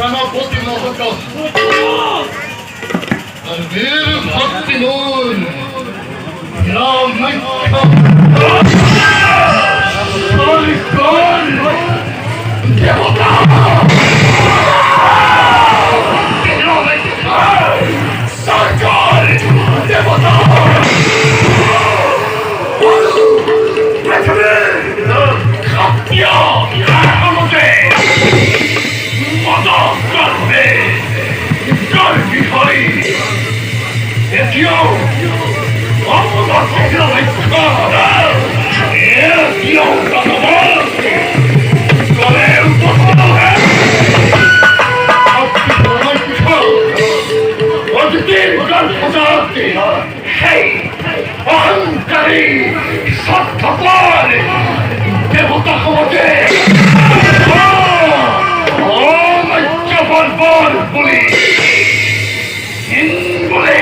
সেনাপতি মহাজন আর বীর ভক্তি নূর দেবতা সরকার দেবতা অহংকারী স্বার্থপর দেবতা ক্ষমতে বর্বর বলি বলে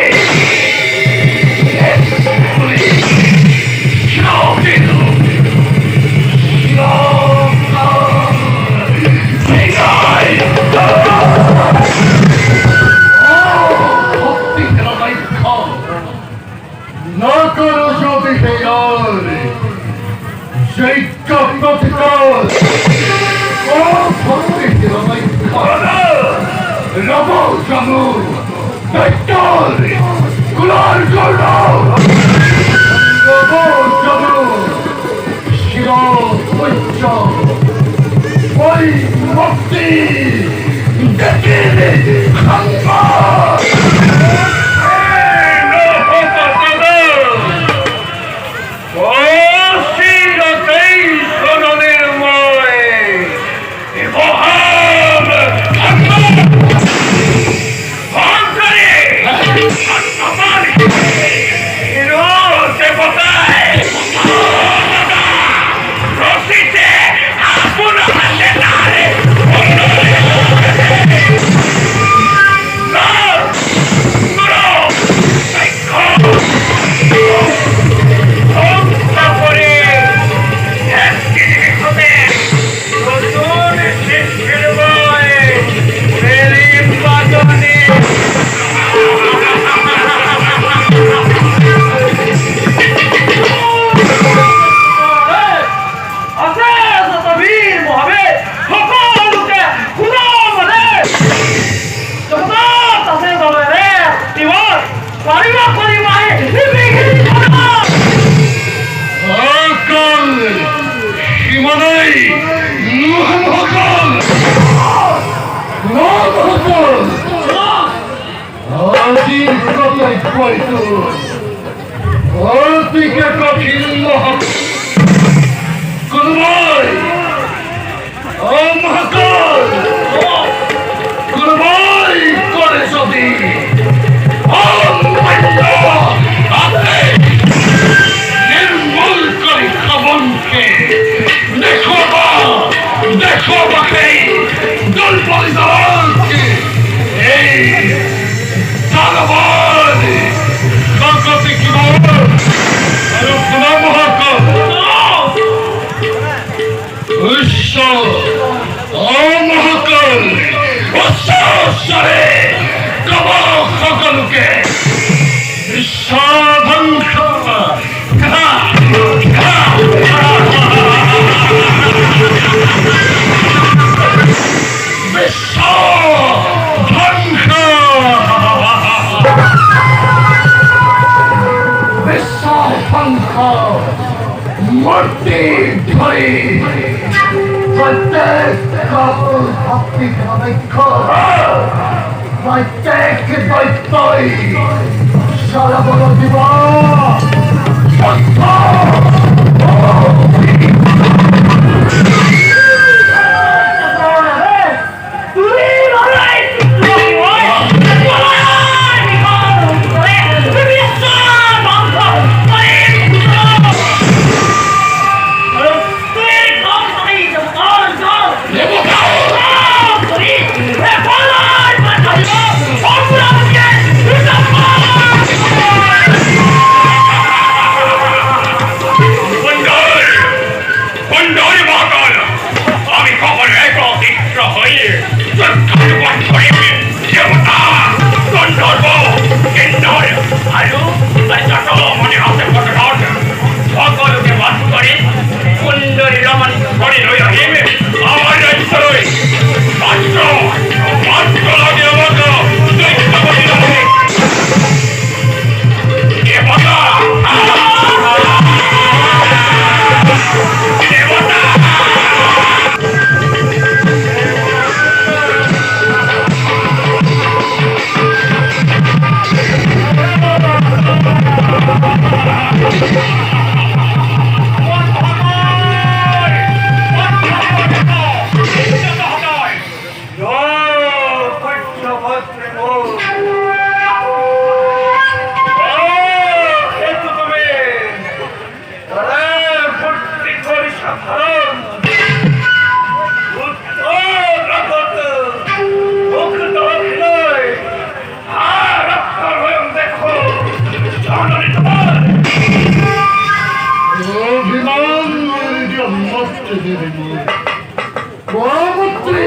মহামন্ত্রী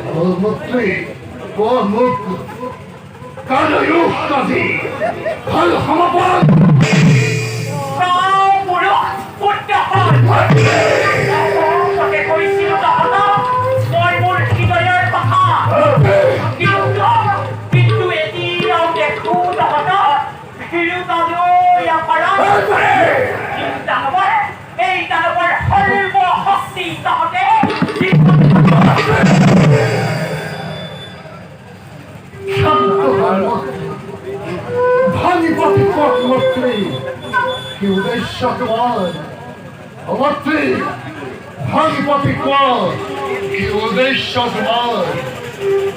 মহামন্ত্রী মহামন্ত্রী কালো ইউকাজি হল হামাবাদ ভানিপতি মন্ত্রী কি উদ্দেশ্যবান মন্ত্রী ভানিপতি কি উদ্দেশ্যবান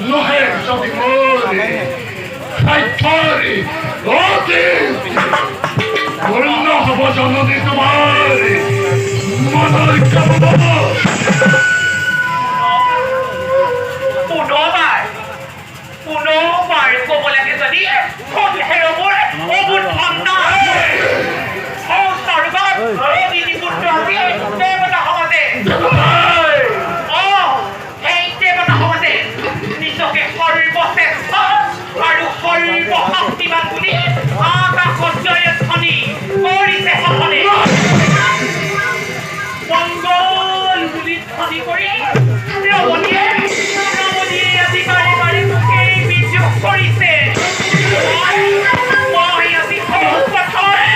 লোহের যদি মরে খাইতারি অতি পূর্ণ হব জননী তোমার মনের কামনা পুনবার কবলাকে যদি সন্ধ্যের ওপর অবুল ভাবনা সংস্কারগত অবিধি পুত্র আছে দেবতা হওয়াতে এই দেবতা হওয়াতে নিজকে সর্বশ্রেষ্ঠ আৰু সৰ্বশক্তিমান বুলি আকাশত জয়ধ্বনি কৰিছে সকলে মংগল বুলি ধ্বনি কৰি ৰমণীয়ে আজি বাৰে বাৰে এই বিদ্ৰোহ কৰিছে মই আজি পথৰে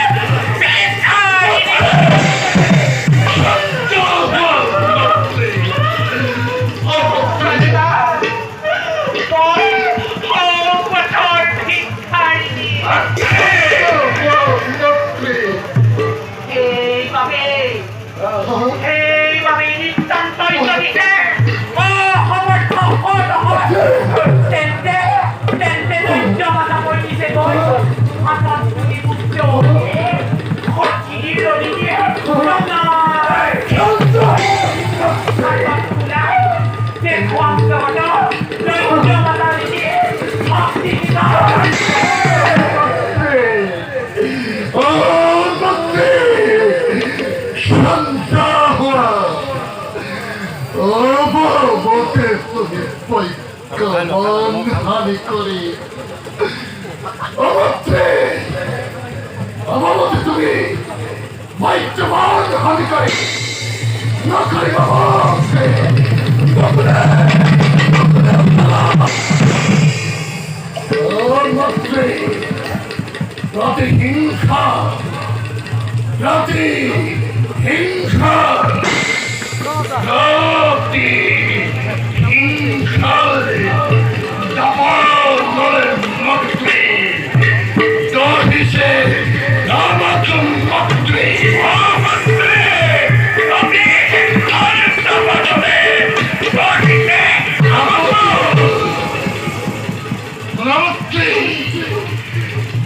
এইভাবে নিতান্তই চলিছে তেন্তে ধৈৰ্য মাথা কৰি দিছে গৈ হাতত তুলি পুত্ৰ দেখুৱাম জগতক ধৈৰ্য মাথা দি ভক্তি হানি করি আমার তুমি মাইজবান হানি করি না করি বাবা প্রতিহিংসা প্রতিহিংসা প্রতিহিংসারে দামালের মন্ত্রী দহিসে দামাতুম মন্ত্রী মহামন্ত্রী আপনি হিংসারের দামাতলে দহিসে মন্ত্রী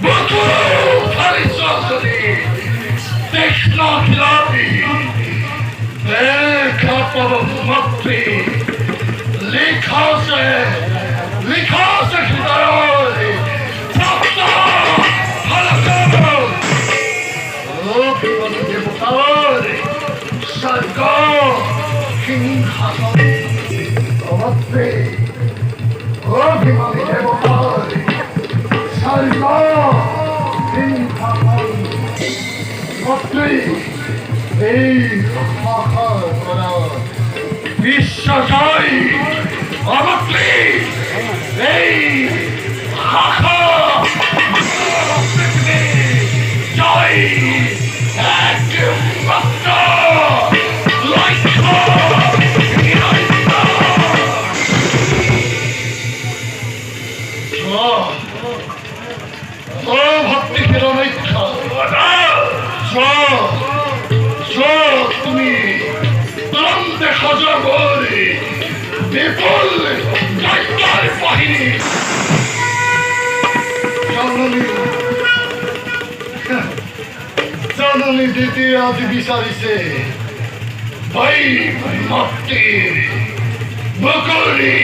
বকু ফারিসলি কৃষ্ণ খিলাপি মন্ত্রী লিখা সে হৃদয় সপ্ত ফলক দেবতার স্বর্গ সিংহাসন মন্ত্রী অভিমানী দেবতার স্বর্গ সিংহাসন মন্ত্রী এই বিশ্বজয় অমন্ত্রী এই জয় একমাত্র লক্ষ্য ভক্তি হিরণৈক্ষা তুমি তুরন্তে সজা করে বিপুল দৈত্যের বাহিনী জননী দ্বিতীয় আদি বিচারিছে ভাই মাতৃ বকরি